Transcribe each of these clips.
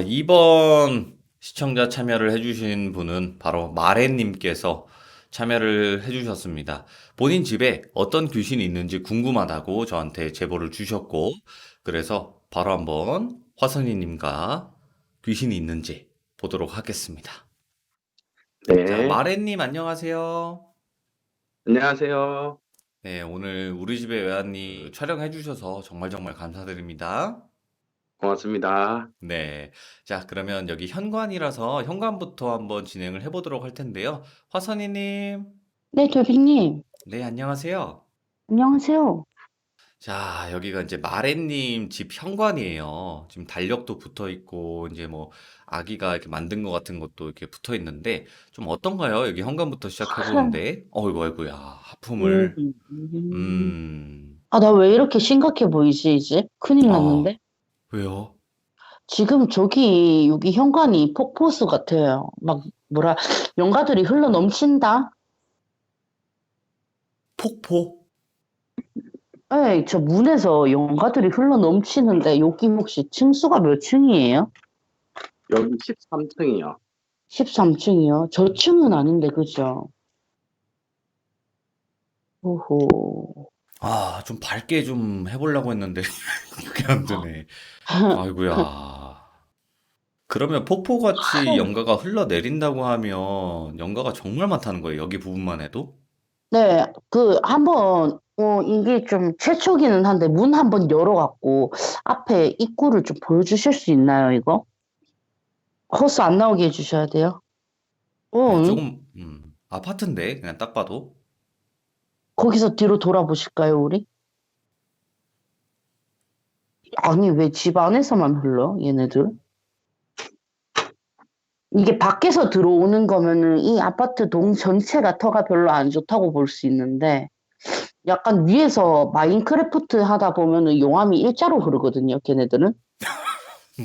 이번 시청자 참여를 해주신 분은 바로 마레님께서 참여를 해주셨습니다. 본인 집에 어떤 귀신이 있는지 궁금하다고 저한테 제보를 주셨고, 그래서 바로 한번 화선이님과 귀신이 있는지 보도록 하겠습니다. 자, 네, 마레님 안녕하세요. 안녕하세요. 네, 오늘 우리 집에 외환님 촬영해주셔서 정말 정말 감사드립니다. 고맙습니다. 네. 자, 그러면 여기 현관이라서 현관부터 한번 진행을 해보도록 할 텐데요. 화선이님, 네, 조비님. 네, 안녕하세요. 안녕하세요. 자, 여기가 이제 마레님 집 현관이에요. 지금 달력도 붙어 있고, 이제 뭐, 아기가 이렇게 만든 것 같은 것도 이렇게 붙어 있는데, 좀 어떤가요? 여기 현관부터 시작해 보는데, 어이구, 어이구야, 하품을, 음. 음, 나 왜 이렇게 심각해 보이지, 이제? 큰일 아, 났는데? 왜요? 지금 여기 현관이 폭포수 같아요. 막, 연가들이 흘러 넘친다? 폭포? 네, 저 문에서 연가들이 흘러 넘치는데, 여기 혹시 층수가 몇 층이에요? 여기 13층이요. 13층이요? 저 층은 아닌데, 그죠? 오호. 좀 밝게 좀 해보려고 했는데, 그게 안 되네. 아이고야. 그러면 폭포같이 연가가 흘러내린다고 하면 연가가 정말 많다는 거예요. 여기 부분만 해도? 네, 이게 좀 최초기는 한데, 문 한번 열어갖고, 앞에 입구를 좀 보여주실 수 있나요, 이거? 호스 안 나오게 해주셔야 돼요. 네, 응? 조금, 아파트인데, 그냥 딱 봐도. 거기서 뒤로 돌아보실까요, 우리? 아니, 왜 집 안에서만 흘러, 얘네들? 이게 밖에서 들어오는 거면은 이 아파트 동 전체가 터가 별로 안 좋다고 볼 수 있는데, 약간 위에서 마인크래프트 하다 보면은 용암이 일자로 흐르거든요, 걔네들은.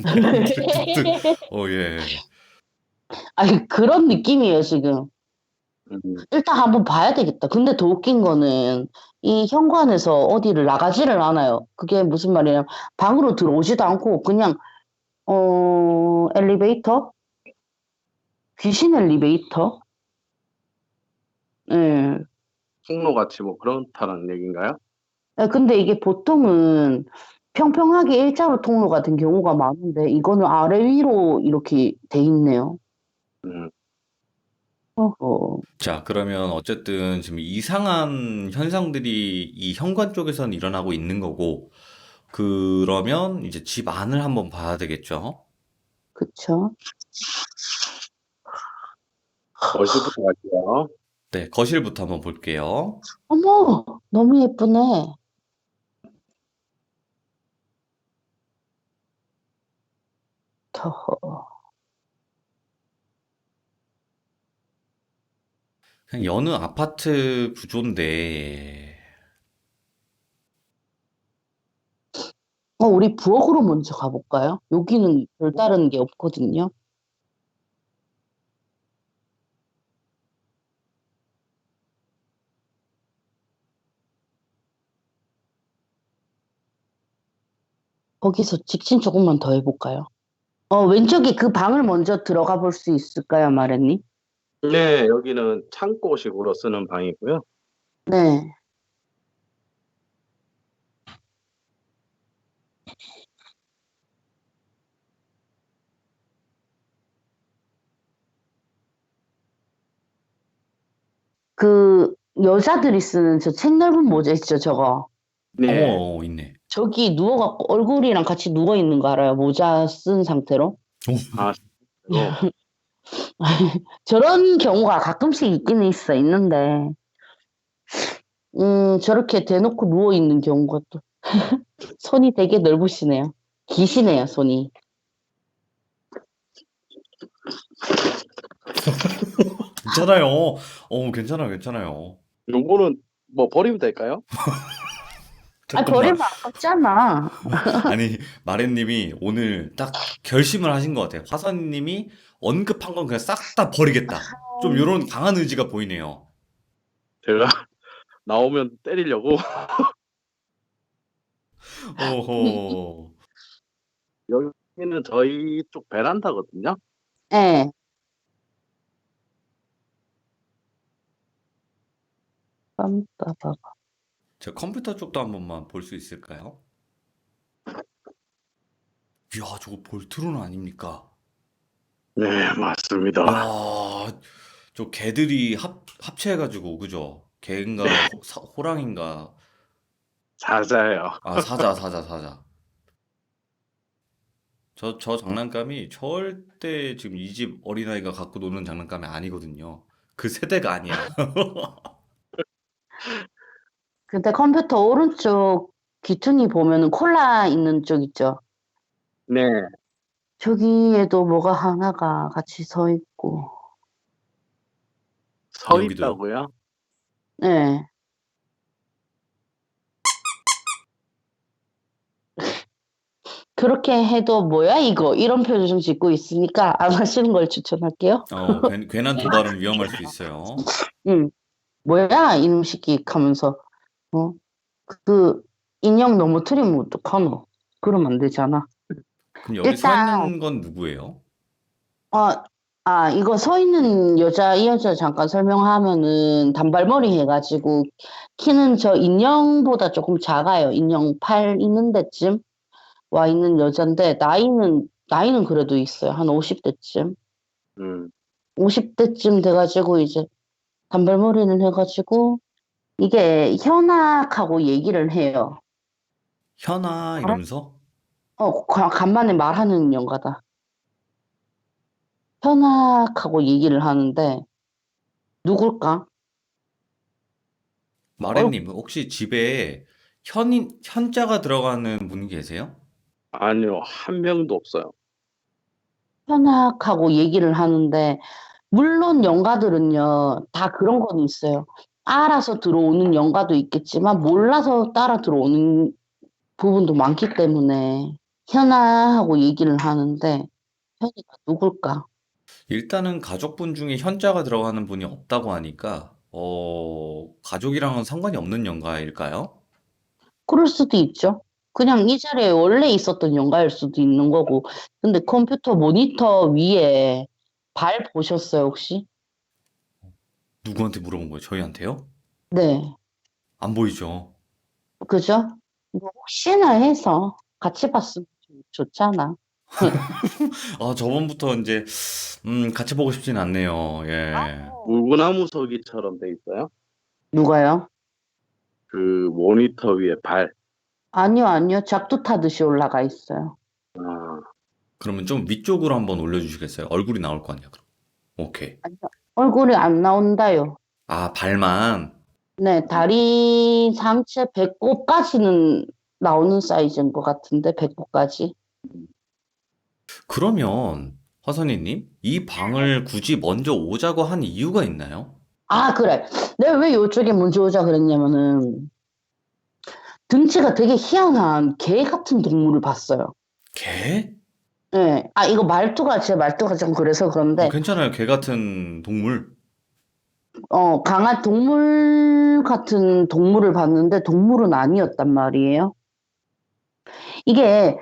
마인크래프트. 예. 아니, 그런 느낌이에요, 지금. 음, 일단 한번 봐야 되겠다. 근데 더 웃긴 거는 이 현관에서 어디를 나가지를 않아요. 그게 무슨 말이냐면 방으로 들어오지도 않고 그냥 엘리베이터? 귀신 엘리베이터? 예. 통로같이 뭐 그렇다는 얘기인가요? 근데 이게 보통은 평평하게 일자로 통로 같은 경우가 많은데 이거는 아래 위로 이렇게 돼 있네요. 음, 어허. 자, 그러면 어쨌든 지금 이상한 현상들이 이 현관 쪽에서는 일어나고 있는 거고, 그러면 이제 집 안을 한번 봐야 되겠죠? 그쵸? 거실부터 갈게요. 네, 거실부터 한번 볼게요. 어머, 너무 예쁘네. 터허. 그냥 여느 아파트 구조인데, 우리 부엌으로 먼저 가볼까요? 여기는 별다른 게 없거든요. 거기서 직진 조금만 더 해볼까요? 왼쪽에 그 방을 먼저 들어가 볼 수 있을까요, 마레님? 네, 여기는 창고식으로 쓰는 방이고요. 네. 그, 여자들이 쓰는 저 책 넓은 모자 있죠, 저거. 네, 있네. 저기 누워갖고 얼굴이랑 같이 누워있는 거 알아요? 모자 쓴 상태로? 아, 실제로. 저런 경우가 가끔씩 있기는 있는데, 저렇게 대놓고 누워있는 경우가 또, 손이 되게 넓으시네요. 기시네요, 손이. 괜찮아요. 괜찮아요, 괜찮아요. 요거는 뭐 버리면 될까요? 잠깐만. 버리면 아깝잖아. 아니, 마렌님이 오늘 딱 결심을 하신 것 같아요. 화선님이 언급한 건 그냥 싹 다 버리겠다. 좀 이런 강한 의지가 보이네요. 제가 나오면 때리려고. 오호. 여기는 저희 쪽 베란다거든요. 예. 깜빡아. 저 컴퓨터 쪽도 한 번만 볼 수 있을까요? 이야, 저거 볼트론 아닙니까? 네, 맞습니다. 이야, 저 개들이 합체해가지고, 그죠? 개인가, 호랑인가. 사자예요. 아, 사자. 저 장난감이 절대 지금 이 집 어린아이가 갖고 노는 장난감이 아니거든요. 그 세대가 아니야. 근데 컴퓨터 오른쪽 귀퉁이 보면은 콜라 있는 쪽 있죠? 네, 저기에도 뭐가 하나가 같이 서 있고. 서 여기도요? 있다고요? 네. 그렇게 해도 뭐야 이거 이런 표정 짓고 있으니까 안 하시는 걸 추천할게요. 괜한 도발은 위험할 수 있어요. 뭐야 이놈 새끼 하면서 그 인형 넘어뜨리면 어떡하노? 그러면 안 되잖아. 그럼 여기 서 일단 있는 건 누구예요? 이거 서 있는 이 여자 잠깐 설명하면은 단발머리 해가지고 키는 저 인형보다 조금 작아요. 인형 팔 있는 데쯤 와 있는 여잔데 나이는 그래도 있어요. 한 50대쯤. 음, 50대쯤 돼가지고 이제 단발머리는 해가지고 이게 현악하고 얘기를 해요. 현아 이러면서? 간만에 말하는 영가다. 현악하고 얘기를 하는데 누굴까? 마렌님, 혹시 집에 현자가 들어가는 분 계세요? 아니요, 한 명도 없어요. 현악하고 얘기를 하는데 물론 영가들은요 다 그런 건 있어요. 알아서 들어오는 영가도 있겠지만 몰라서 따라 들어오는 부분도 많기 때문에 현아하고 얘기를 하는데 현이가 누굴까? 일단은 가족분 중에 현자가 들어가는 분이 없다고 하니까, 가족이랑은 상관이 없는 연가일까요? 그럴 수도 있죠. 그냥 이 자리에 원래 있었던 영가일 수도 있는 거고. 근데 컴퓨터 모니터 위에 발 보셨어요, 혹시? 누구한테 물어본 거예요? 저희한테요? 네, 안 보이죠? 그죠? 뭐 혹시나 해서 같이 봤으면 좋잖아. 저번부터 이제, 같이 보고 싶진 않네요. 예. 물구나무 서기처럼 돼 있어요. 누가요? 그 모니터 위에 발. 아니요. 작두 타듯이 올라가 있어요. 아, 그러면 좀 위쪽으로 한번 올려주시겠어요? 얼굴이 나올 거 아니야, 그럼. 오케이. 아니요. 얼굴이 안 나온다요. 아, 발만. 네, 다리 상체 배꼽까지는 나오는 사이즈인 것 같은데, 배꼽까지. 그러면, 화선이님, 이 방을 굳이 먼저 오자고 한 이유가 있나요? 그래. 내가 왜 이쪽에 먼저 오자 그랬냐면은, 등치가 되게 희한한 개 같은 동물을 봤어요. 개? 네. 이거 제 말투가 좀 그래서 그런데, 괜찮아요. 개 같은 동물. 강한 동물 같은 동물을 봤는데, 동물은 아니었단 말이에요. 이게,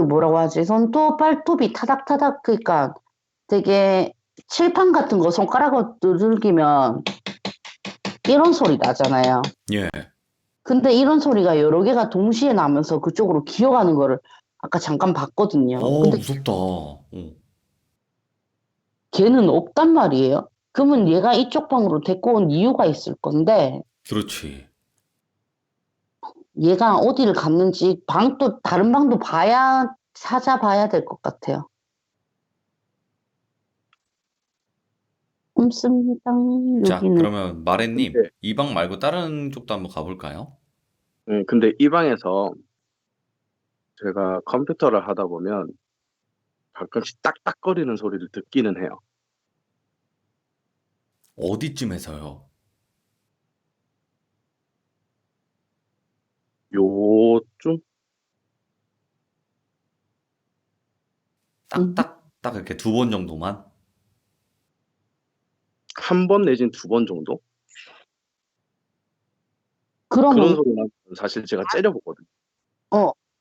뭐라고 하지? 손톱, 발톱이 타닥타닥, 그니까 되게 칠판 같은 거 손가락으로 두들기면 이런 소리 나잖아요. 예. 근데 이런 소리가 여러 개가 동시에 나면서 그쪽으로 기어가는 거를 아까 잠깐 봤거든요. 근데 무섭다. 걔는 없단 말이에요. 그러면 얘가 이쪽 방으로 데리고 온 이유가 있을 건데 그렇지. 얘가 어디를 갔는지 다른 방도 찾아봐야 될 것 같아요. 없습니다. 자, 여기는. 그러면 마렌님, 근데, 이 방 말고 다른 쪽도 한번 가볼까요? 근데 이 방에서 제가 컴퓨터를 하다 보면 가끔씩 딱딱거리는 소리를 듣기는 해요. 어디쯤에서요? 요쯤? 음. 딱 이렇게 두 번 정도만? 한 번 내진 두 번 정도? 그런 그러면 소리 나면 사실 제가 째려보거든요.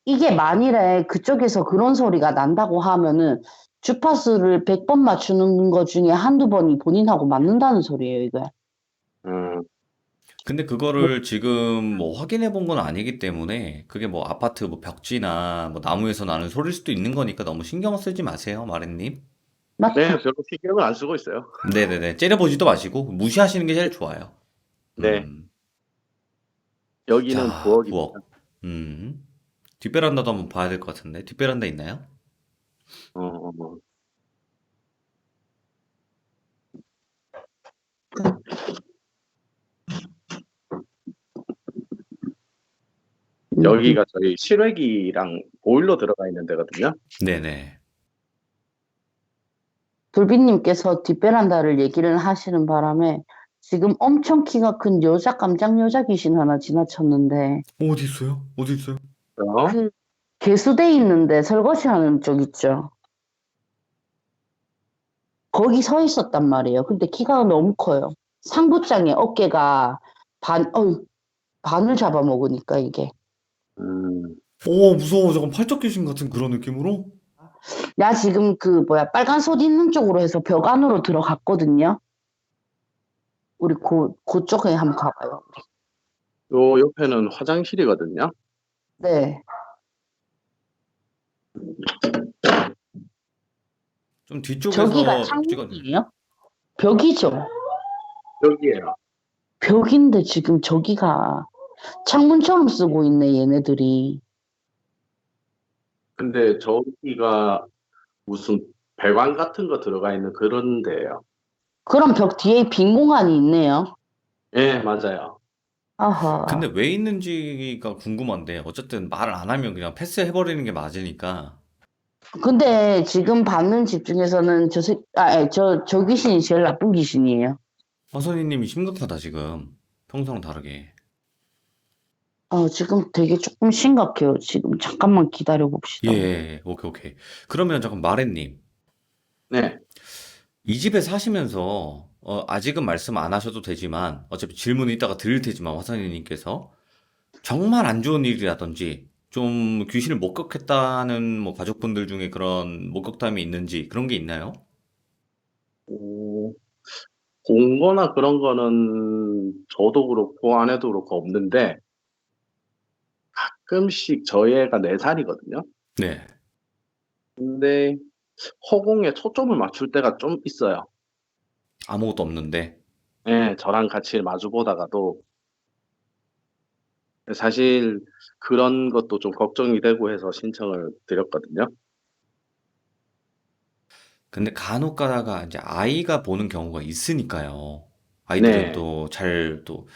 이게 만일에 그쪽에서 그런 소리가 난다고 하면은 주파수를 100번 맞추는 것 중에 한두 번이 본인하고 맞는다는 소리예요, 이게. 음, 근데 그거를 지금 뭐 확인해 본 건 아니기 때문에 그게 뭐 아파트 뭐 벽지나 뭐 나무에서 나는 소리일 수도 있는 거니까 너무 신경 쓰지 마세요, 마렌님. 네, 맞죠? 별로 신경을 안 쓰고 있어요. 네네네. 째려보지도 마시고 무시하시는 게 제일 좋아요. 네, 음. 여기는 자, 부엌입니다. 부엌. 뒷베란다도 한번 봐야 될 것 같은데. 뒷베란다 있나요? 뭐, 음. 여기가 저희 실외기랑 보일러 들어가 있는 데거든요. 네네. 돌비님께서 뒷베란다를 얘기를 하시는 바람에 지금 엄청 키가 큰 여자 깜짝 여자 귀신 하나 지나쳤는데 어디 있어요? 어디 있어요? 어? 그 개수대 있는데 설거지 하는 쪽 있죠. 거기 서 있었단 말이에요. 근데 키가 너무 커요. 상부장에 어깨가 반을 잡아먹으니까 이게. 음, 오, 무서워. 잠깐 팔적 귀신 같은 그런 느낌으로? 나 지금 그 뭐야 빨간 옷 있는 쪽으로 해서 벽 안으로 들어갔거든요. 우리 그쪽에 한번 가봐요. 요 옆에는 화장실이거든요. 네. 좀 저기가 뒤쪽에서 찍어주세요. 창문이에요? 벽이죠. 여기에요. 벽인데 지금 저기가 창문처럼 쓰고 있네, 얘네들이. 근데 저기가 무슨 배관 같은 거 들어가 있는 그런 데예요. 그럼 벽 뒤에 빈 공간이 있네요. 예, 맞아요. 근데 아하. 왜 있는지가 궁금한데, 어쨌든 말을 안 하면 그냥 패스해버리는 게 맞으니까. 근데 지금 받는 집 중에서는 저 귀신이 제일 나쁜 귀신이에요. 화선이님이 심각하다, 지금. 평소랑 다르게. 지금 되게 조금 심각해요. 지금 잠깐만 기다려 예, 예, 봅시다. 예. 오케이, 오케이. 그러면 잠깐 마렌님. 네. 이 집에 사시면서, 아직은 말씀 안 하셔도 되지만, 어차피 질문 이따가 드릴 테지만, 화선이님께서. 정말 안 좋은 일이라든지, 좀 귀신을 목격했다는 뭐 가족분들 중에 그런 목격담이 있는지, 그런 게 있나요? 오, 공거나 그런 거는 저도 그렇고 아내도 그렇고 없는데 가끔씩 저희 애가 4살이거든요. 네. 근데 허공에 초점을 맞출 때가 좀 있어요. 아무것도 없는데. 예, 저랑 같이 마주 보다가도 사실 그런 것도 좀 걱정이 되고 해서 신청을 드렸거든요. 근데 간혹 가다가 이제 아이가 보는 경우가 있으니까요. 아이들은 네. 또 잘 또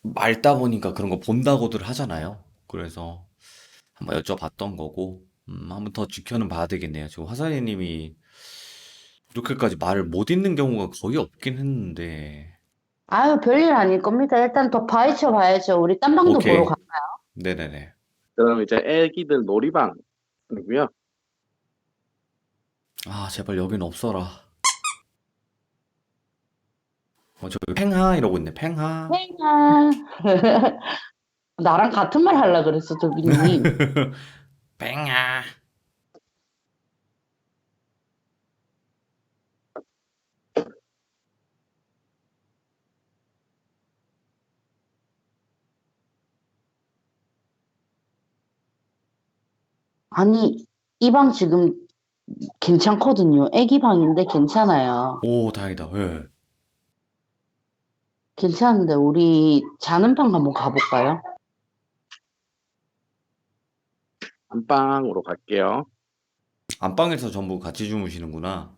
맑다 보니까 그런 거 본다고들 하잖아요. 그래서 한번 여쭤봤던 거고, 한번 더 지켜는 봐야 되겠네요. 지금 화사이님이 이렇게까지 말을 못 잇는 경우가 거의 없긴 했는데. 아유, 별일 아닐 겁니다. 일단 더 파헤쳐 봐야죠. 우리 딴 방도 보러 가. 오케이. 네네네. 그럼 이제 애기들 놀이방이고요. 아, 제발 여긴 없어라. 저기 팽하 이러고 있네, 팽하. 팽아. 나랑 같은 말 하려 그랬어, 돌비님. 팽하. 아니, 이 방 지금 괜찮거든요. 애기 방인데 괜찮아요. 오, 다행이다. 예. 괜찮은데 우리 자는 방 한번 가볼까요? 안방으로 갈게요. 안방에서 전부 같이 주무시는구나.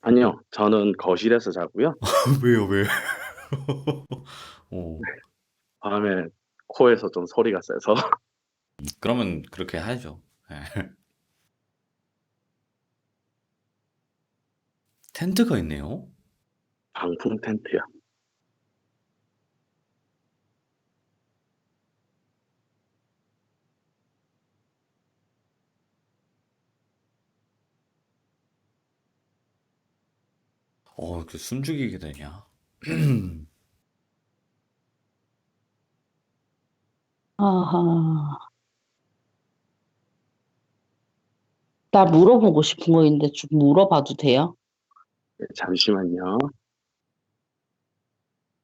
아니요, 저는 거실에서 자고요. 왜요, 왜? 어, 밤에 코에서 좀 소리가 세서 그러면 그렇게 하죠. 예. 텐트가 있네요. 방풍 텐트요. 그 숨죽이게 되냐? 아하. 나 물어보고 싶은 거 있는데 좀 물어봐도 돼요? 네, 잠시만요.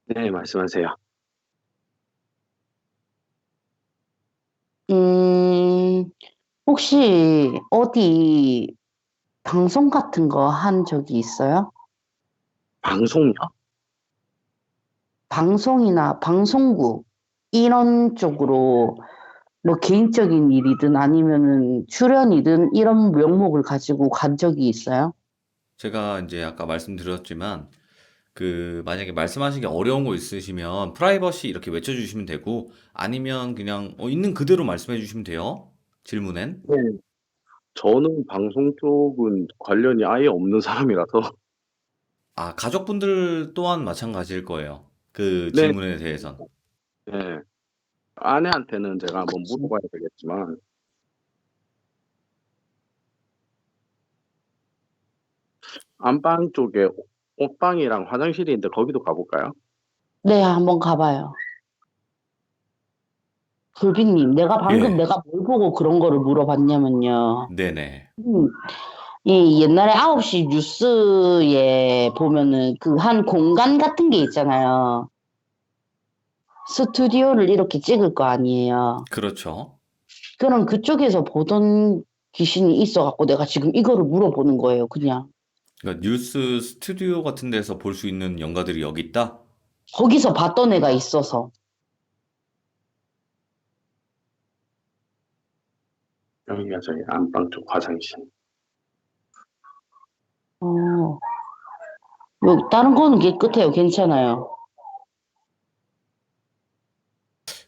네, 말씀하세요. 음, 혹시 어디 방송 같은 거 한 적이 있어요? 방송요? 방송이나 방송국 이런 쪽으로 뭐 개인적인 일이든 아니면은 출연이든 이런 명목을 가지고 간 적이 있어요? 제가 이제 아까 말씀드렸지만 만약에 말씀하시기 어려운 거 있으시면 프라이버시 이렇게 외쳐주시면 되고 아니면 그냥 있는 그대로 말씀해 주시면 돼요. 질문엔. 네. 저는 방송 쪽은 관련이 아예 없는 사람이라서. 아, 가족분들 또한 마찬가지일 거예요. 그 네, 질문에 대해선. 네. 아내한테는 제가 한번 그치. 물어봐야 되겠지만, 안방 쪽에 옷방이랑 화장실이 있는데 거기도 가볼까요? 네, 한번 가봐요. 돌비님, 예. 내가 뭘 보고 그런 거를 물어봤냐면요. 네네. 음, 이 옛날에 9시 뉴스에 보면은 그 한 공간 같은 게 있잖아요. 스튜디오를 이렇게 찍을 거 아니에요. 그렇죠. 그럼 그쪽에서 보던 귀신이 있어갖고 내가 지금 이거를 물어보는 거예요, 그냥. 그러니까 뉴스 스튜디오 같은 데서 볼 수 있는 연가들이 여기 있다? 거기서 봤던 애가 있어서. 여기가 저희 안방 쪽 화장실. 어, 다른 거는 깨끗해요, 괜찮아요.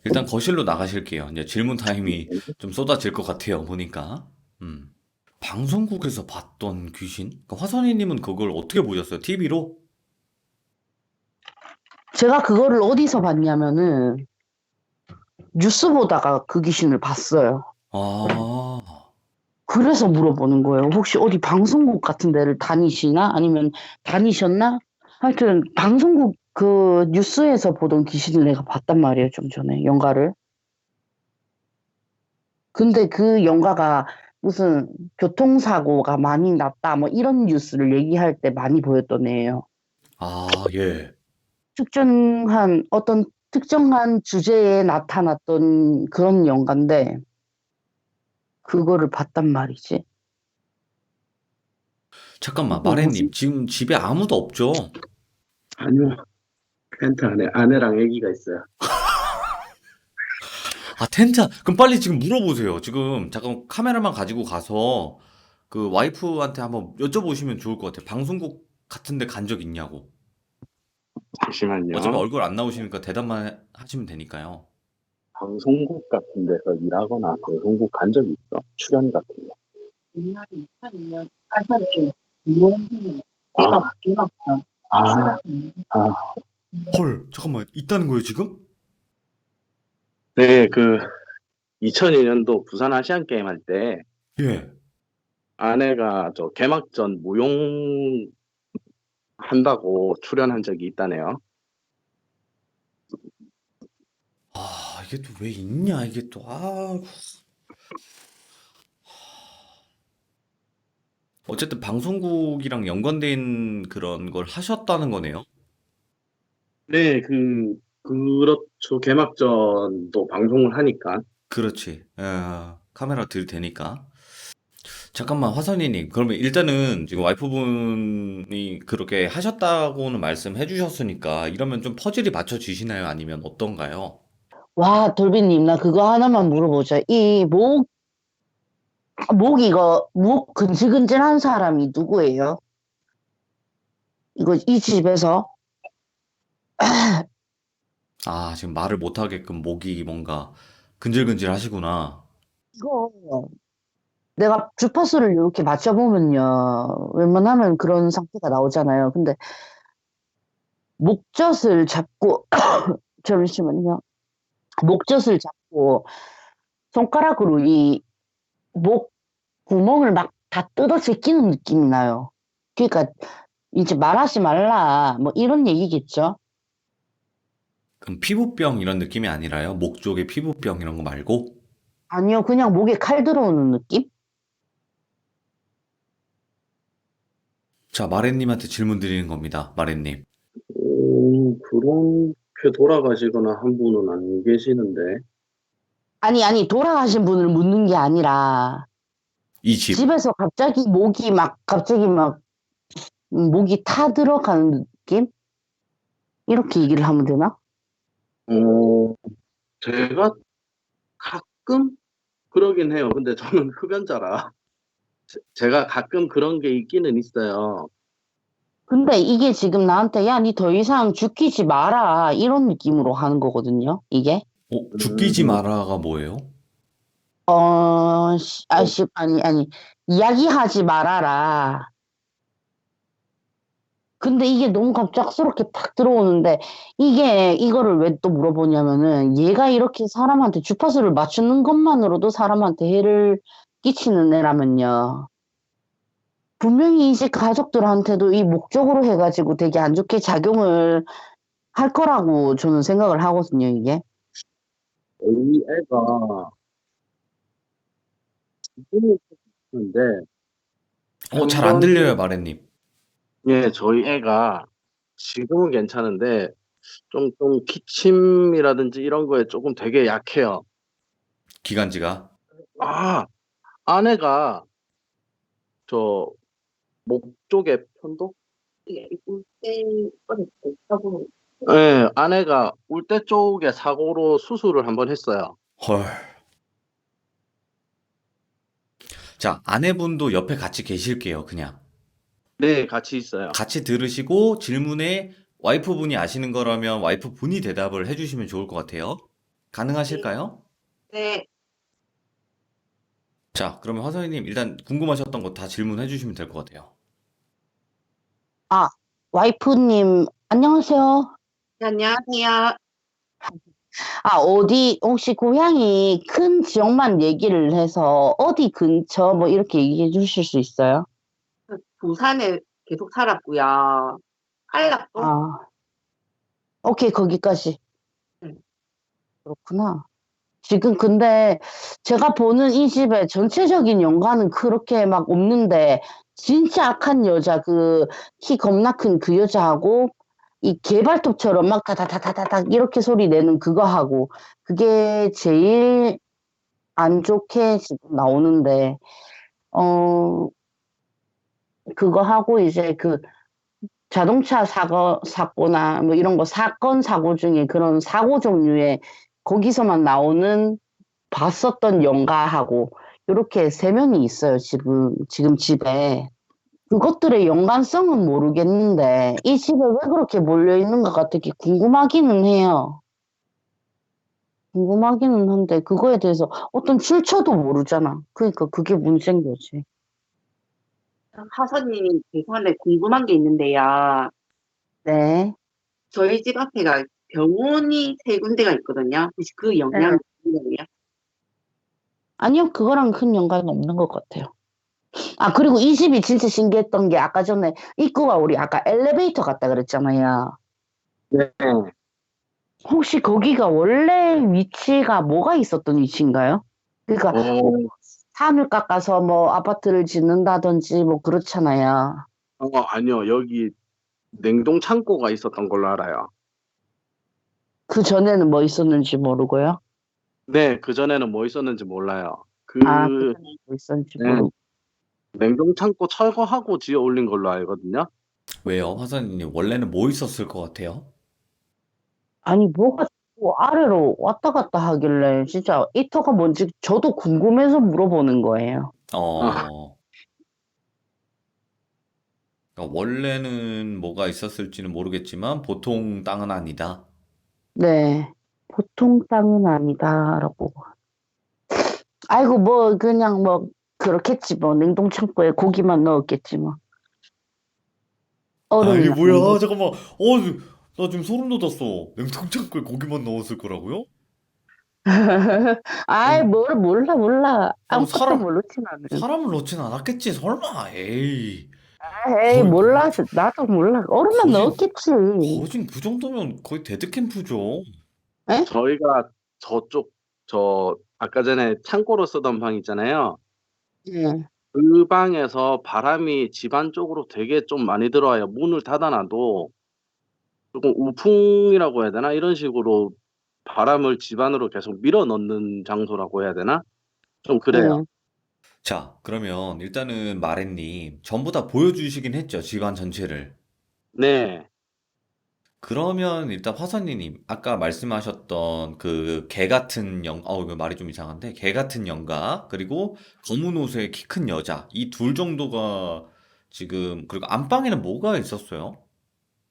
일단 거실로 나가실게요. 이제 질문 타임이 좀 쏟아질 것 같아요, 보니까. 음. 방송국에서 봤던 귀신? 그러니까 화선이님은 그걸 어떻게 보셨어요? TV로? 제가 그거를 어디서 봤냐면은 뉴스 보다가 그 귀신을 봤어요. 아, 그래서 물어보는 거예요. 혹시 어디 방송국 같은 데를 다니시나? 아니면 다니셨나? 하여튼 방송국 그 뉴스에서 보던 귀신을 내가 봤단 말이에요, 좀 전에 연가를. 근데 그 연가가 무슨 교통사고가 많이 났다, 뭐 이런 뉴스를 얘기할 때 많이 보였던 애예요. 아, 예. 어떤 특정한 주제에 나타났던 그런 연가인데, 그거를 봤단 말이지. 잠깐만, 그거 뭐지? 마레님, 지금 집에 아무도 없죠? 아니요, 텐트 안에 아내랑 아기가 있어요. 아, 텐트, 그럼 빨리 지금 물어보세요. 지금, 잠깐 카메라만 가지고 가서 그 와이프한테 한번 여쭤보시면 좋을 것 같아요. 방송국 같은 데 간 적 있냐고. 어차피 잠시만요. 얼굴 안 나오시니까 대답만 하시면 되니까요. 방송국 같은 데서 일하거나 방송국 간 적이 있어? 출연 같은 거. 옛날에 2002년 알바를 이용해 아, 바뀌었어. 아, 아. 헐, 잠깐만, 있다는 거예요, 지금? 네, 2002년도 부산 아시안 게임 할 때 예. 아내가 저 개막전 무용 한다고 출연한 적이 있다네요. 아, 이게 또 왜 있냐, 이게 또, 아. 어쨌든 방송국이랑 연관돼 있는 그런 걸 하셨다는 거네요. 네, 그렇죠. 개막전도 방송을 하니까. 그렇지. 카메라 들 테니까. 잠깐만, 화선이님. 그러면 일단은 지금 와이프분이 그렇게 하셨다고는 말씀해 주셨으니까 이러면 좀 퍼즐이 맞춰지시나요? 아니면 어떤가요? 와, 돌비님, 나 그거 하나만 물어보자. 목 근질근질한 사람이 누구예요? 이 집에서? 아, 지금 말을 못 하게끔 목이 뭔가 근질근질 하시구나. 이거, 내가 주파수를 이렇게 맞춰보면요. 웬만하면 그런 상태가 나오잖아요. 근데 목젖을 잡고, 잠시만요. 목젖을 잡고 손가락으로 이 목 구멍을 막 다 뜯어 제끼는 느낌이 나요. 그러니까 이제 말하지 말라, 뭐 이런 얘기겠죠? 그럼 피부병 이런 느낌이 아니라요? 목 쪽에 피부병 이런 거 말고? 아니요, 그냥 목에 칼 들어오는 느낌? 자, 마렌님한테 질문 드리는 겁니다. 마렌님. 그렇게 돌아가시거나 한 분은 안 계시는데. 아니, 돌아가신 분을 묻는 게 아니라, 이 집. 집에서 갑자기 막, 목이 타 들어가는 느낌? 이렇게 얘기를 하면 되나? 어, 제가 가끔 그러긴 해요. 근데 저는 흡연자라. 제가 가끔 그런 게 있기는 있어요. 근데 이게 지금 나한테, 야, 니 더 이상 죽이지 마라. 이런 느낌으로 하는 거거든요, 이게. 죽기지 음, 마라가 뭐예요? 아니, 이야기하지 말아라. 근데 이게 너무 갑작스럽게 탁 들어오는데, 이거를 왜 또 물어보냐면은, 얘가 이렇게 사람한테 주파수를 맞추는 것만으로도 사람한테 해를 끼치는 애라면요. 분명히 이제 가족들한테도 이 목적으로 해가지고 되게 안 좋게 작용을 할 거라고 저는 생각을 하거든요, 이게. 저희 애가 지금은 괜찮은데, 잘 안 한번, 들려요, 마렌님. 예, 저희 애가 지금은 괜찮은데, 좀 기침이라든지 이런 거에 조금 되게 약해요. 기관지가. 아, 아내가 저 목 쪽에 편도? 예, 아내가 울대 쪽에 사고로 수술을 한번 했어요. 헐. 자, 아내분도 옆에 같이 계실게요, 그냥. 네, 같이 있어요. 같이 들으시고 질문에 와이프분이 아시는 거라면 와이프분이 대답을 해주시면 좋을 것 같아요. 가능하실까요? 네, 자, 그러면 화선이님 일단 궁금하셨던 거 다 질문해 주시면 될 것 같아요. 아, 와이프님, 안녕하세요. 안녕하세요. 혹시 고향이 큰 지역만 얘기를 해서 어디 근처 뭐 이렇게 얘기해 주실 수 있어요? 부산에 계속 살았고요. 한락도? 아, 오케이, 거기까지. 네. 그렇구나. 지금 근데 제가 보는 이 집의 전체적인 연관은 그렇게 막 없는데, 진짜 악한 여자, 키 겁나 큰 그 여자하고, 이 개발톱처럼 막 다다다다다닥 이렇게 소리 내는 그거하고, 그게 제일 안 좋게 지금 나오는데, 어, 그거 하고 이제 자동차 사고나 뭐 이런 거 사건 사고 중에 그런 사고 종류의 거기서만 나오는 봤었던 연가하고 이렇게 세 명이 있어요, 지금 집에. 그것들의 연관성은 모르겠는데 이 집에 왜 그렇게 몰려 있는 것 같게 궁금하기는 해요. 궁금하기는 한데 그거에 대해서 어떤 출처도 모르잖아. 그러니까 그게 문제인 거지. 하선님이 죄송한데 궁금한 게 있는데요. 네. 저희 집 앞에가 병원이 세 군데가 있거든요. 혹시 그 네. 영향이 있나요? 아니요, 그거랑 큰 연관은 없는 것 같아요. 아, 그리고 이 집이 진짜 신기했던 게 아까 전에 입구가 우리 아까 엘리베이터 갔다 그랬잖아요. 네. 혹시 거기가 원래 위치가 뭐가 있었던 위치인가요? 그러니까 뭐 어, 산을 깎아서 뭐 아파트를 짓는다든지 뭐 그렇잖아요. 아니요. 여기 냉동 창고가 있었던 걸로 알아요. 그 전에는 뭐 있었는지 모르고요. 네, 그전에는 뭐 있었는지 몰라요. 아, 그 전에 뭐 있었는지 네, 모르고. 냉동 창고 철거하고 지어 올린 걸로 알거든요. 왜요? 화선이님 원래는 뭐 있었을 것 같아요? 아니, 뭐가 자꾸 아래로 왔다 갔다 하길래 진짜 이 터가 뭔지 저도 궁금해서 물어보는 거예요. 아, 어, 그러니까 원래는 뭐가 있었을지는 모르겠지만 보통 땅은 아니다. 네. 보통 땅은 아니다라고. 아이고, 뭐, 그냥 뭐, 그렇겠지, 뭐. 냉동창고에 고기만 넣었겠지, 뭐. 아, 이게 얼음이나 뭐야? 잠깐만. 나 지금 소름 돋았어. 냉동창고에 고기만 넣었을 거라고요? 아이, 아니, 몰라. 아무것도 사람, 모르지, 나는. 사람을 넣진 않았겠지, 설마. 에이. 에이, 거의, 몰라. 나도 몰라. 얼음만 거진, 넣었겠지. 거진 그 정도면 거의 데드캠프죠. 에? 저희가 저쪽, 아까 전에 창고로 쓰던 방 있잖아요. 예. 그 방에서 바람이 집안 쪽으로 되게 좀 많이 들어와요. 문을 닫아 놔도 조금 우풍이라고 해야 되나? 이런 식으로 바람을 집 안으로 계속 밀어 넣는 장소라고 해야 되나? 좀 그래요. 응. 자, 그러면 일단은 마렌님 전부 다 보여주시긴 했죠. 집안 전체를. 네. 그러면 일단 화선이님 아까 말씀하셨던 그 개 같은 이거 말이 좀 이상한데 개 같은 영가 그리고 검은 옷에 키 큰 여자 이 둘 정도가 지금 그리고 안방에는 뭐가 있었어요?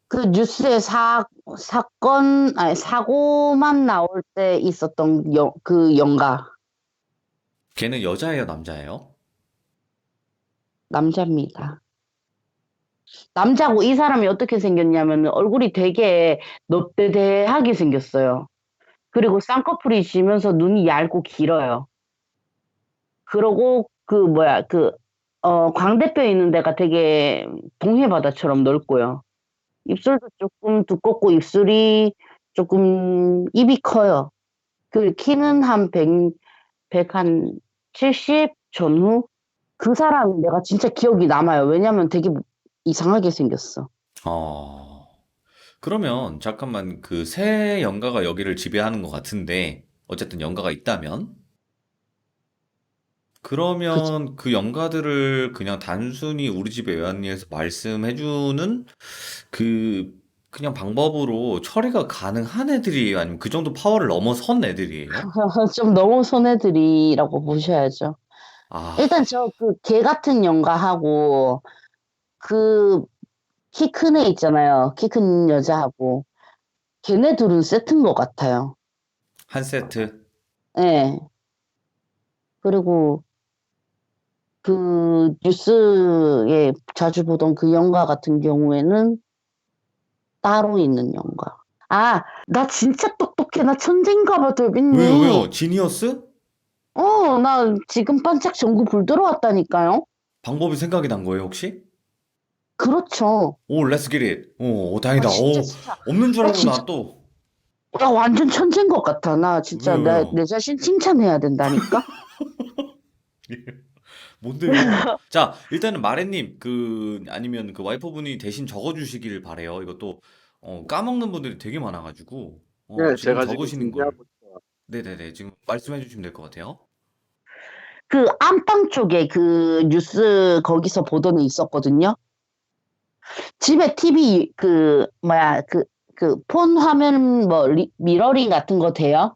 그 뉴스에 사건, 아니, 사고만 나올 때 있었던 그 영가, 걔는 여자예요, 남자예요? 남자입니다. 남자고 이 사람이 어떻게 생겼냐면 얼굴이 되게 넙대대하게 생겼어요. 그리고 쌍꺼풀이 지면서 눈이 얇고 길어요. 그러고 광대뼈 있는 데가 되게 동해바다처럼 넓고요. 입술도 조금 두껍고 입술이 조금 입이 커요. 그 키는 한 170 전후? 그 사람 내가 진짜 기억이 남아요. 왜냐면 되게 이상하게 생겼어. 어. 그러면 잠깐만 그 새 영가가 여기를 지배하는 것 같은데 어쨌든 영가가 있다면 그치? 그러면 그 영가들을 그냥 단순히 우리 집에 외환리에서 말씀해주는 그 그냥 방법으로 처리가 가능한 애들이에요? 아니면 그 정도 파워를 넘어선 애들이에요? 좀 너무 손해들이라고 보셔야죠. 아, 일단 저 그 개 같은 영가하고 그 키 큰 애 있잖아요. 키 큰 여자하고 걔네 둘은 세트인 것 같아요. 한 세트. 예. 그리고 그 뉴스에 자주 보던 그 영가 같은 경우에는 따로 있는 영가. 아, 나 진짜 똑똑해. 나 천재인가 봐, 왜요, 돌빈님. 왜요? 지니어스? 나 지금 반짝 전구 불 들어왔다니까요. 방법이 생각이 난 거예요, 혹시? 그렇죠. 오, 렛츠 기릿. 오, 아, 다행이다. 진짜, 오, 진짜. 없는 줄 나 알고 진짜, 나 또. 나 완전 천재인 것 같아. 나 진짜 왜요, 왜요? 내 자신 칭찬해야 된다니까? 뭔데요? 자, 일단은 마레님, 아니면 그 와이프분이 대신 적어주시길 바래요. 이것도, 까먹는 분들이 되게 많아가지고, 네, 지금 제가 지금 적으시는 걸, 준비하고 있어요. 네네네, 지금 말씀해 주시면 될 것 같아요. 그 안방 쪽에 그 뉴스 거기서 보도는 있었거든요. 집에 TV 폰 화면 미러링 같은 거 돼요?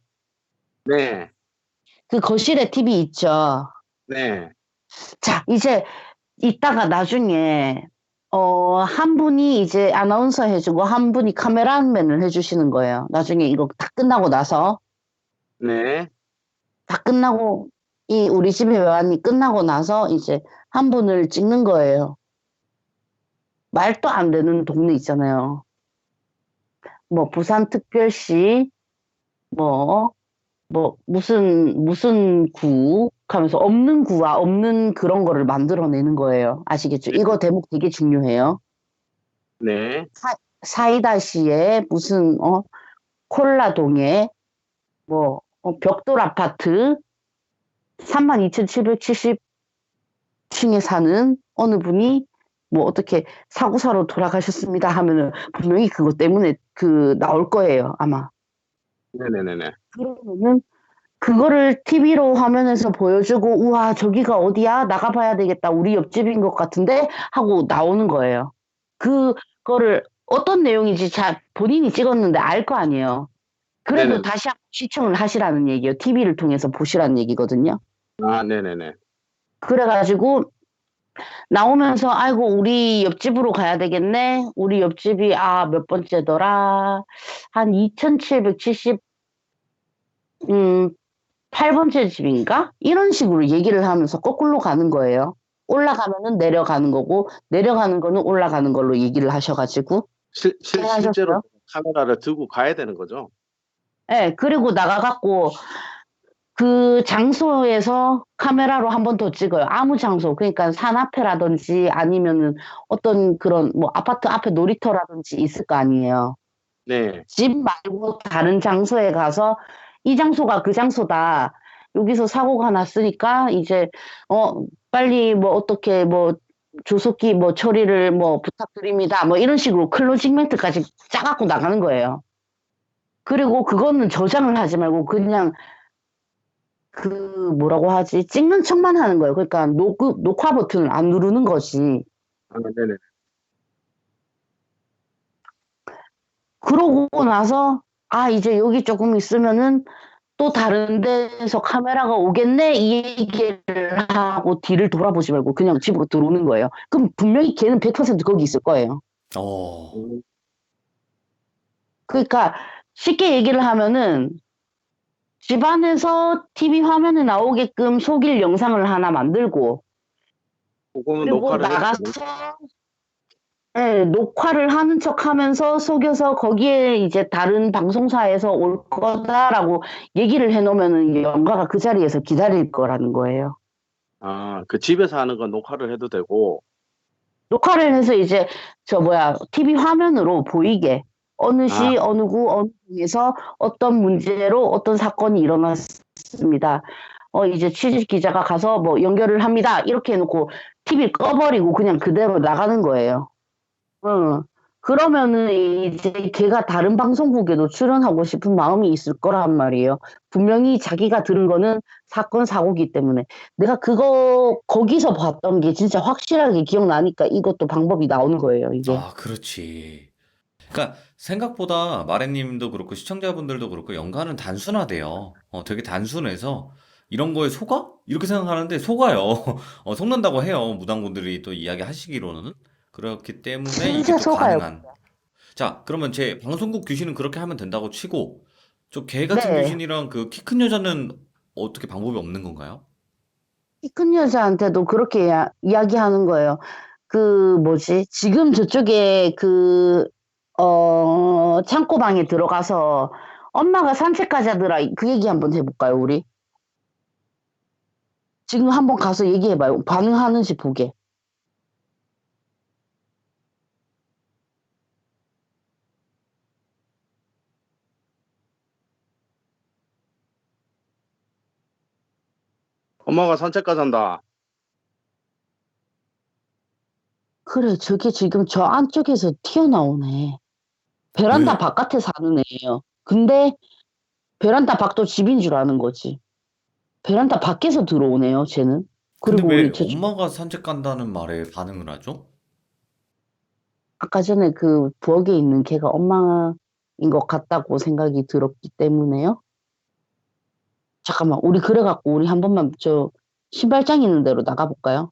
네, 그 거실에 TV 있죠. 네, 자, 이제 이따가 나중에 한 분이 이제 아나운서 해주고 한 분이 카메라맨을 해주시는 거예요. 나중에 이거 다 끝나고 나서 네, 다 끝나고 이 우리 집의 외환이 끝나고 나서 이제 한 분을 찍는 거예요. 말도 안 되는 동네 있잖아요. 뭐 부산특별시 뭐 무슨 구 하면서 없는 구와 없는 그런 거를 만들어내는 거예요. 아시겠죠? 이거 대목 되게 중요해요. 네, 사이다시에 무슨 콜라동에 벽돌 아파트 32,770층에 사는 어느 분이 뭐 어떻게 사고사로 돌아가셨습니다 하면은 분명히 그것 때문에 나올 거예요, 아마. 네네네네. 그러면은 그거를 TV로 화면에서 보여주고 우와 저기가 어디야? 나가봐야 되겠다. 우리 옆집인 것 같은데 하고 나오는 거예요. 그거를 어떤 내용인지 잘 본인이 찍었는데 알 거 아니에요. 그래도 네네. 다시 한번 시청을 하시라는 얘기예요. TV를 통해서 보시라는 얘기거든요. 아, 네네네. 그래가지고 나오면서 아이고 우리 옆집으로 가야 되겠네. 우리 옆집이 몇 번째더라. 한 2770 8번째 집인가? 이런 식으로 얘기를 하면서 거꾸로 가는 거예요. 올라가면은 내려가는 거고 내려가는 거는 올라가는 걸로 얘기를 하셔가지고 잘 실제로 하셨어요. 카메라를 들고 가야 되는 거죠? 네, 그리고 나가갖고 그 장소에서 카메라로 한 번 더 찍어요. 아무 장소. 그러니까 산 앞에라든지 아니면은 어떤 그런 뭐 아파트 앞에 놀이터라든지 있을 거 아니에요. 네, 집 말고 다른 장소에 가서 이 장소가 그 장소다. 여기서 사고가 났으니까 이제 빨리 뭐 어떻게 뭐 조속히 뭐 처리를 뭐 부탁드립니다. 뭐 이런 식으로 클로징 멘트까지 짜갖고 나가는 거예요. 그리고 그거는 저장을 하지 말고 그냥 그 뭐라고 하지? 찍는 척만 하는 거예요. 그러니까 녹화 버튼을 안 누르는 거지. 아, 네네. 그러고 나서 아 이제 여기 조금 있으면은 또 다른 데서 카메라가 오겠네 이 얘기를 하고 뒤를 돌아보지 말고 그냥 집으로 들어오는 거예요. 그럼 분명히 걔는 100% 거기 있을 거예요. 어, 그러니까 쉽게 얘기를 하면은 집안에서 TV 화면에 나오게끔 속일 영상을 하나 만들고 그거는 그리고 녹화를 해도 나가서 되는 예, 녹화를 하는 척 하면서 속여서 거기에 이제 다른 방송사에서 올 거다라고 얘기를 해놓으면은 영가가 그 자리에서 기다릴 거라는 거예요. 아, 그 집에서 하는 건 녹화를 해도 되고, 녹화를 해서 이제 TV 화면으로 보이게 어느 아, 시 어느 구 어느 동에서 어떤 문제로 어떤 사건이 일어났습니다. 이제 취재 기자가 가서 뭐 연결을 합니다. 이렇게 해놓고 TV 꺼버리고 그냥 그대로 나가는 거예요. 응. 그러면은 이제 걔가 다른 방송국에도 출연하고 싶은 마음이 있을 거란 말이에요. 분명히 자기가 들은 거는 사건 사고기 때문에. 내가 그거 거기서 봤던 게 진짜 확실하게 기억나니까 이것도 방법이 나오는 거예요, 이게. 아, 그렇지. 그러니까 생각보다 마레님도 그렇고 시청자분들도 그렇고 연가는 단순하대요. 되게 단순해서 이런 거에 속아? 이렇게 생각하는데 속아요. 속는다고 해요. 무당분들이 또 이야기하시기로는. 그렇기 때문에 이게 진짜 또 속아요. 가능한. 자, 그러면 제 방송국 귀신은 그렇게 하면 된다고 치고 저 개 같은 네. 귀신이랑 그 키 큰 여자는 어떻게 방법이 없는 건가요? 키 큰 여자한테도 그렇게 이야기하는 거예요. 지금 저쪽에 창고방에 들어가서 엄마가 산책 가자더라. 그 얘기 한번 해볼까요, 우리? 지금 한번 가서 얘기해봐요. 반응하는지 보게. 엄마가 산책 가잔다. 그래, 저게 지금 저 안쪽에서 튀어나오네. 베란다 왜? 바깥에 사는 애예요. 근데 베란다 밖도 집인 줄 아는 거지. 베란다 밖에서 들어오네요, 쟤는. 근데 그리고 왜 우리 저쪽, 엄마가 산책 간다는 말에 반응을 하죠? 아까 전에 그 부엌에 있는 걔가 엄마인 것 같다고 생각이 들었기 때문에요. 잠깐만, 우리 그래갖고 우리 한 번만 신발장 있는 데로 나가볼까요?